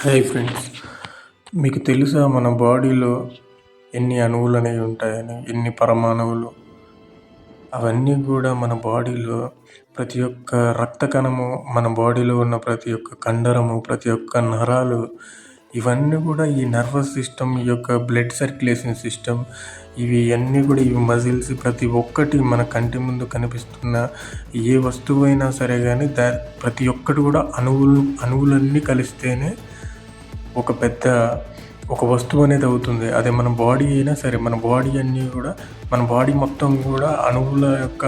Hi friends, మీకు తెలుసా మన బాడీలో ఎన్ని అణువులు అనేవి ఉంటాయని, ఎన్ని పరమాణువులు? అవన్నీ కూడా మన బాడీలో ప్రతి ఒక్క రక్త కణము, మన బాడీలో ఉన్న ప్రతి ఒక్క కండరము, ప్రతి ఒక్క నరాలు, ఇవన్నీ కూడా ఈ నర్వస్ సిస్టమ్, ఈ యొక్క బ్లడ్ సర్క్యులేషన్ సిస్టమ్, ఇవి అన్నీ కూడా ఇవి మజిల్స్, ప్రతి ఒక్కటి మన కంటి ముందు కనిపిస్తున్న ఏ వస్తువైనా సరే కానీ ప్రతి ఒక్కటి కూడా అణువులన్నీ కలిస్తేనే ఒక వస్తువు అనేది అవుతుంది. అదే మన బాడీ అయినా సరే, మన బాడీ అన్నీ కూడా, మన బాడీ మొత్తం కూడా అణువుల యొక్క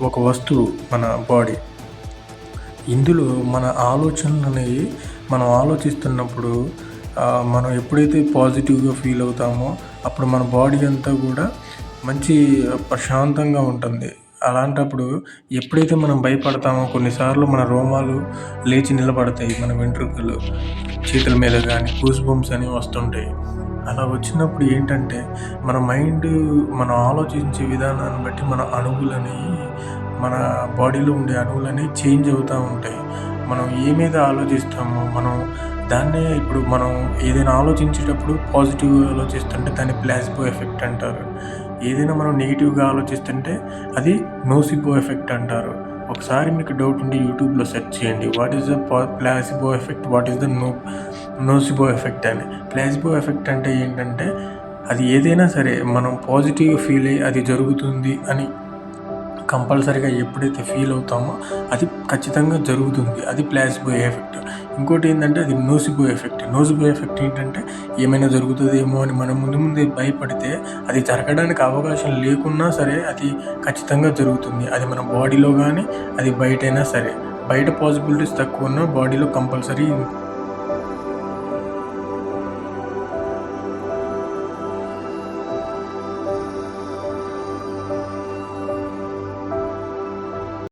ఒక వస్తువు మన బాడీ. ఇందులో మన ఆలోచనలు అనేవి మనం ఆలోచిస్తున్నప్పుడు, మనం ఎప్పుడైతే పాజిటివ్గా ఫీల్ అవుతామో అప్పుడు మన బాడీ అంతా కూడా మంచి ప్రశాంతంగా ఉంటుంది. అలాంటప్పుడు ఎప్పుడైతే మనం భయపడతామో కొన్నిసార్లు మన రోమాలు లేచి నిలబడతాయి, మన వెంట్రుకలు చేతుల మీద కానీ గూస్ బంప్స్ అనేవి వస్తుంటాయి. అలా వచ్చినప్పుడు ఏంటంటే మన మైండ్, మనం ఆలోచించే విధానాన్ని బట్టి మన బాడీలో ఉండే అణువులని చేంజ్ అవుతూ ఉంటాయి. మనం ఏ మీద ఆలోచిస్తామో దాన్నే, ఇప్పుడు మనం ఏదైనా ఆలోచించేటప్పుడు పాజిటివ్గా ఆలోచిస్తుంటే దాన్ని ప్లాసిబో ఎఫెక్ట్ అంటారు. ఏదైనా మనం నెగిటివ్గా ఆలోచిస్తుంటే అది నోసిబో ఎఫెక్ట్ అంటారు. ఒకసారి మీకు డౌట్ ఉంటే యూట్యూబ్లో సెర్చ్ చేయండి, what is the placebo effect, what is the nocebo effect అని. ప్లాసిబో ఎఫెక్ట్ అంటే ఏంటంటే, అది ఏదైనా సరే మనం పాజిటివ్గా ఫీల్ అయ్యి అది జరుగుతుంది అని కంపల్సరీగా ఎప్పుడైతే ఫీల్ అవుతామో అది ఖచ్చితంగా జరుగుతుంది. అది ప్లాసిబో ఎఫెక్ట్. ఇంకోటి ఏంటంటే అది నోసిబో ఎఫెక్ట్. నోసిబో ఎఫెక్ట్ ఏంటంటే, ఏమైనా జరుగుతుందేమో అని మనం ముందే భయపడితే అది జరగడానికి అవకాశం లేకున్నా సరే అది ఖచ్చితంగా జరుగుతుంది. అది మన బాడీలో కానీ, అది బయటైనా సరే. బయట పాసిబిలిటీస్ తక్కువ ఉన్నా బాడీలో కంపల్సరీ